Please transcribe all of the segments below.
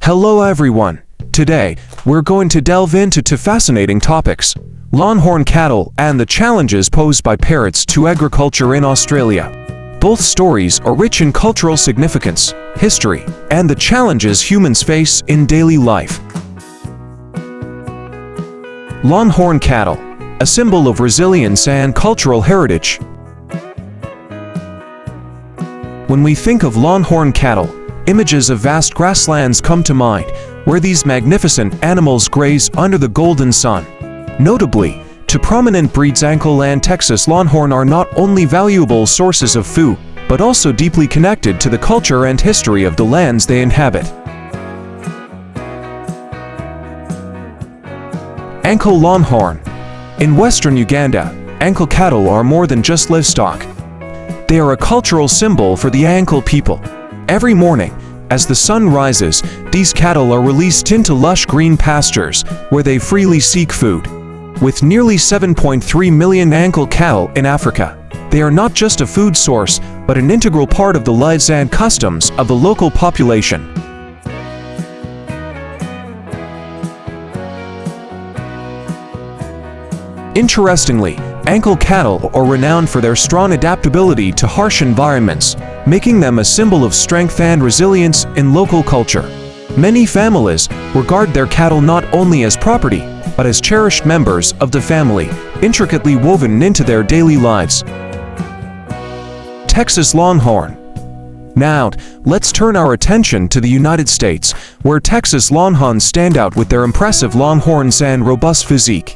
Hello everyone. Today, we're going to delve into two fascinating topics: Longhorn cattle and the challenges posed by parrots to agriculture in Australia. Both stories are rich in cultural significance, history, and the challenges humans face in daily life. Longhorn cattle, a symbol of resilience and cultural heritage. When we think of Longhorn cattle, images of vast grasslands come to mind, where these magnificent animals graze under the golden sun. Notably, two prominent breeds, Ankle and Texas Longhorn, are not only valuable sources of food, but also deeply connected to the culture and history of the lands they inhabit. Ankle Longhorn. In western Uganda, Ankle cattle are more than just livestock. They are a cultural symbol for the Ankle people. Every morning, as the sun rises, these cattle are released into lush green pastures, where they freely seek food. With nearly 7.3 million Ankle cattle in Africa, they are not just a food source, but an integral part of the lives and customs of the local population. Interestingly, Ankle cattle are renowned for their strong adaptability to harsh environments, making them a symbol of strength and resilience in local culture. Many families regard their cattle not only as property, but as cherished members of the family, intricately woven into their daily lives. Texas Longhorn. Now, let's turn our attention to the United States, where Texas Longhorns stand out with their impressive long horns and robust physique.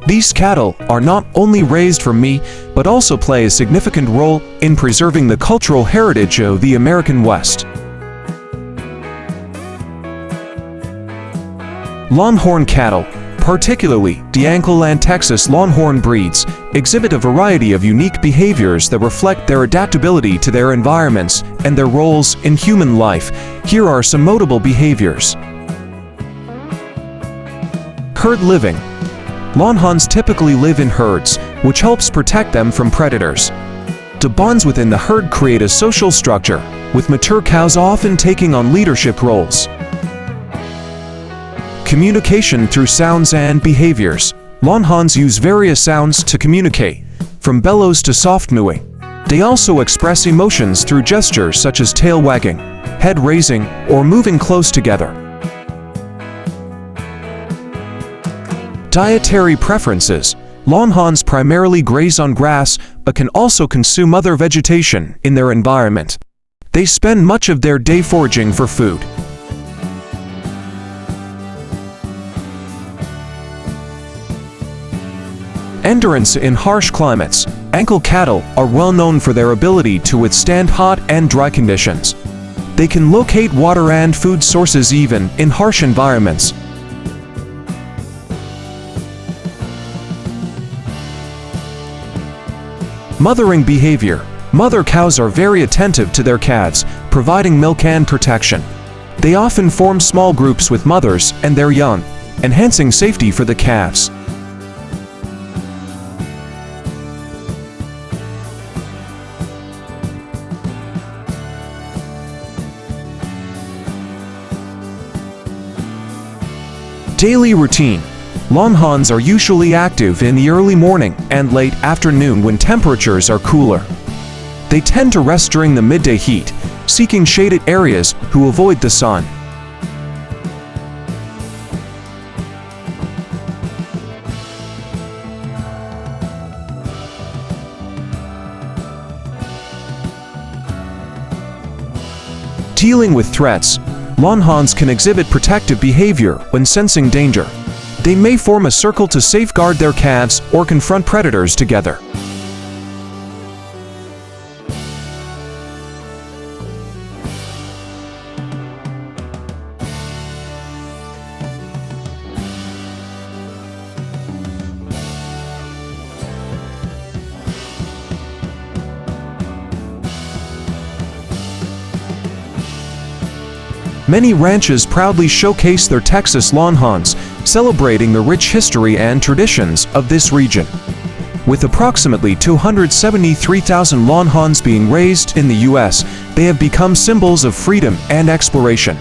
These cattle are not only raised for meat, but also play a significant role in preserving the cultural heritage of the American West. Longhorn cattle, particularly the Ankle and Texas Longhorn breeds, exhibit a variety of unique behaviors that reflect their adaptability to their environments and their roles in human life. Here are some notable behaviors. Herd living. Longhorns typically live in herds, which helps protect them from predators. The bonds within the herd create a social structure, with mature cows often taking on leadership roles. Communication through sounds and behaviors. Longhorns use various sounds to communicate, from bellows to soft mooing. They also express emotions through gestures such as tail wagging, head raising, or moving close together. Dietary preferences. Longhorns primarily graze on grass, but can also consume other vegetation in their environment. They spend much of their day foraging for food. Endurance in harsh climates. Ankle cattle are well known for their ability to withstand hot and dry conditions. They can locate water and food sources even in harsh environments. Mothering behavior. Mother cows are very attentive to their calves, providing milk and protection. They often form small groups with mothers and their young, enhancing safety for the calves. Daily routine. Longhorns are usually active in the early morning and late afternoon when temperatures are cooler. They tend to rest during the midday heat, seeking shaded areas to avoid the sun. Dealing with threats. Longhorns can exhibit protective behavior when sensing danger. They may form a circle to safeguard their calves or confront predators together. Many ranches proudly showcase their Texas Longhorns, celebrating the rich history and traditions of this region. With approximately 273,000 Longhorns being raised in the U.S., they have become symbols of freedom and exploration.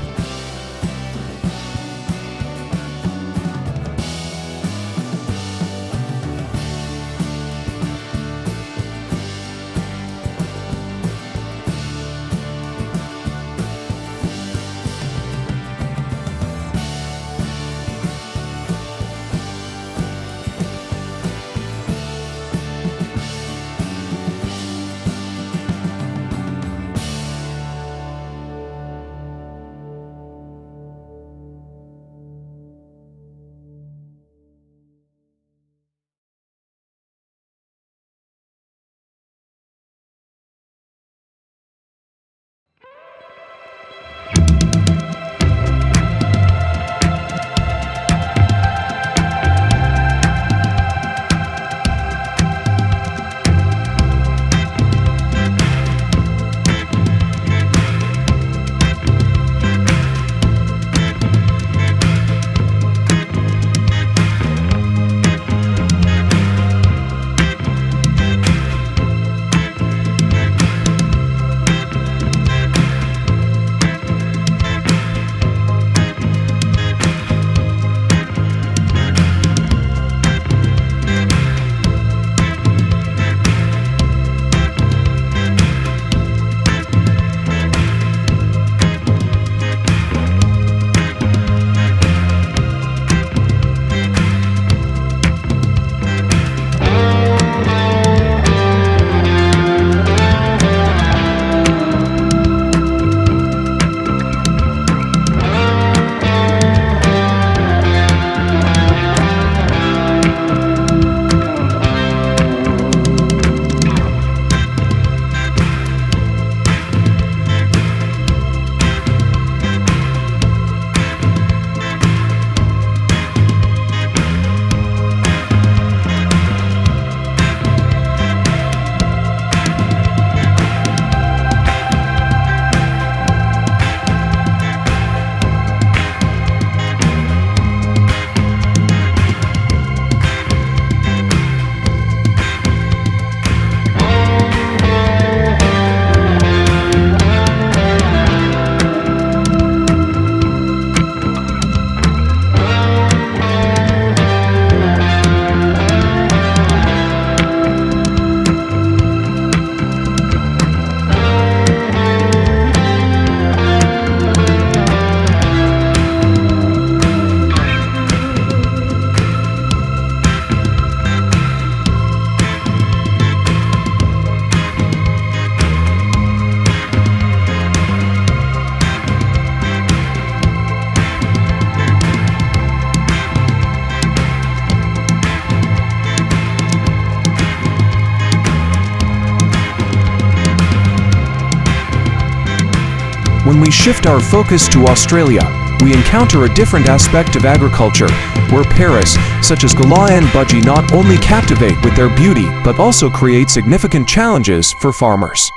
shift our focus to Australia, we encounter a different aspect of agriculture, where parrots, such as galah and budgie, not only captivate with their beauty but also create significant challenges for farmers.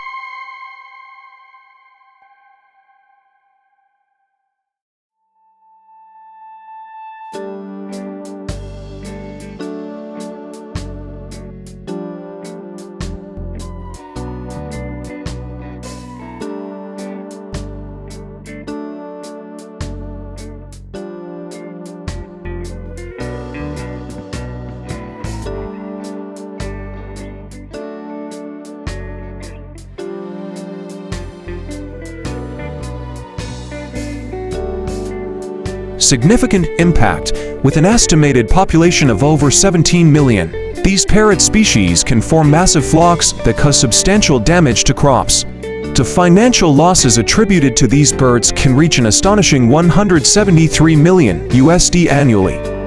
Significant impact. With an estimated population of over 17 million, these parrot species can form massive flocks that cause substantial damage to crops. The financial losses attributed to these birds can reach an astonishing $173 million annually.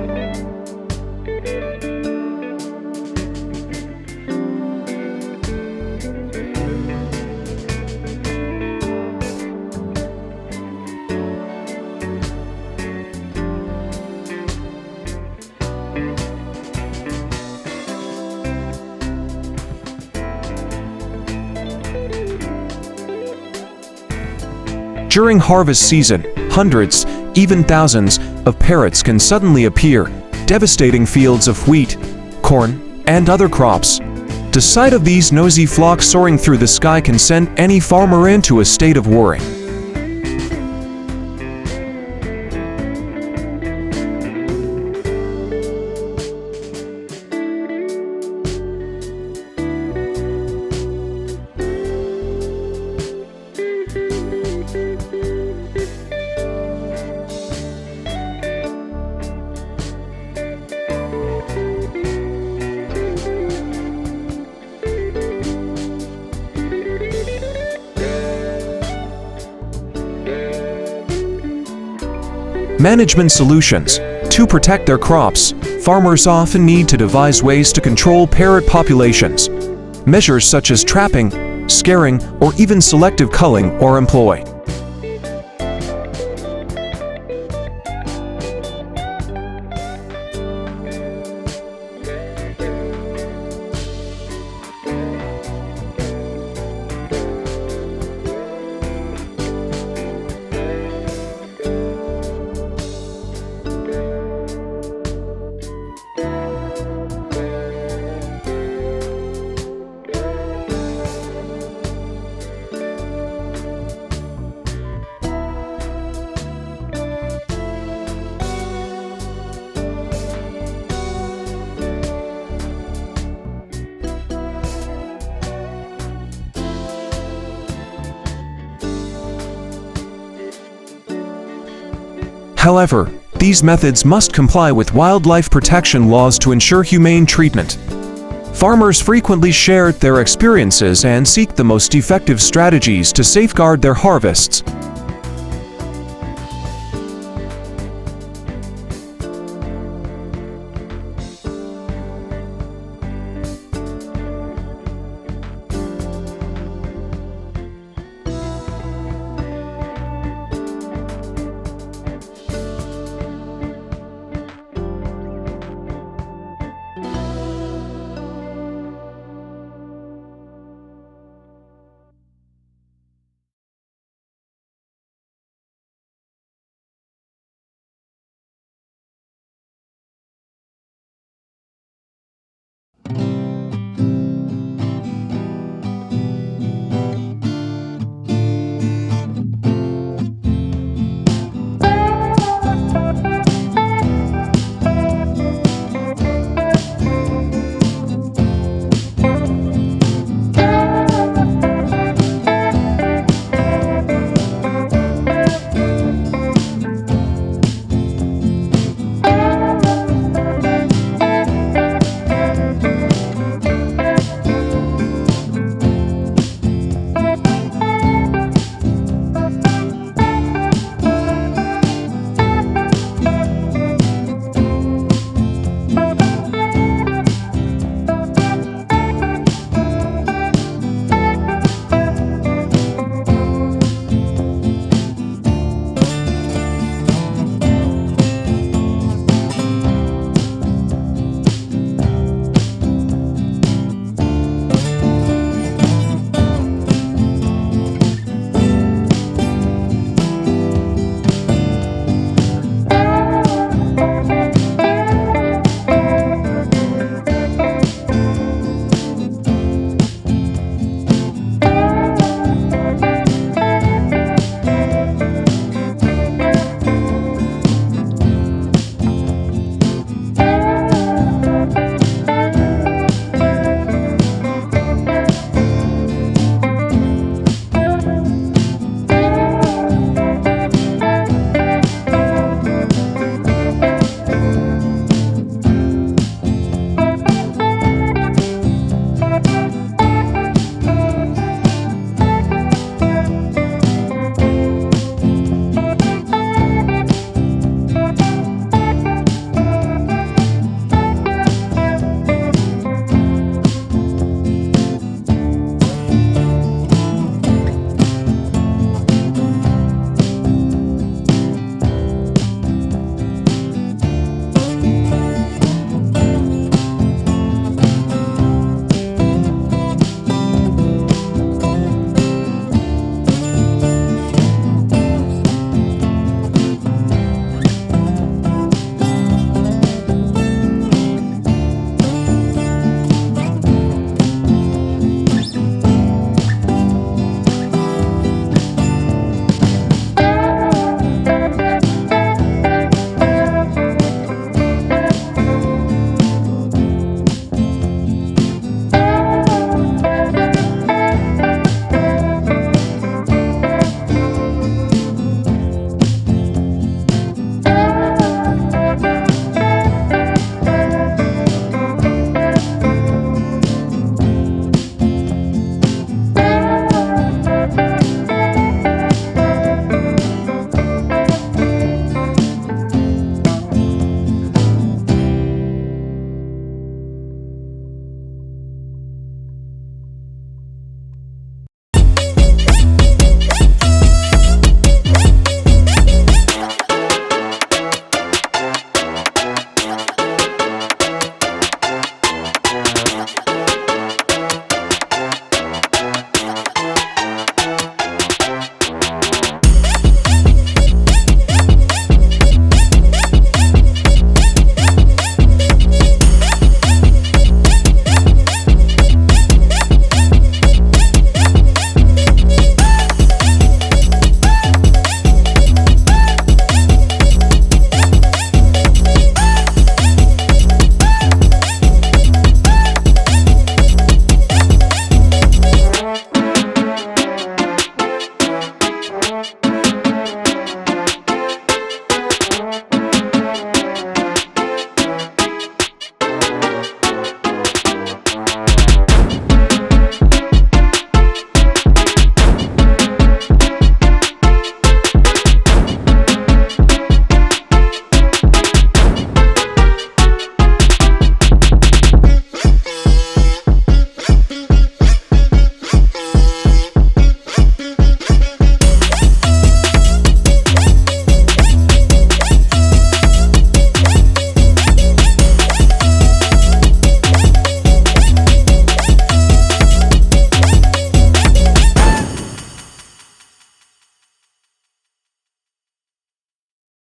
During harvest season, hundreds, even thousands, of parrots can suddenly appear, devastating fields of wheat, corn, and other crops. The sight of these noisy flocks soaring through the sky can send any farmer into a state of worry. Management solutions. To protect their crops, farmers often need to devise ways to control parrot populations. Measures such as trapping, scaring, or even selective culling are employed. However, these methods must comply with wildlife protection laws to ensure humane treatment. Farmers frequently share their experiences and seek the most effective strategies to safeguard their harvests.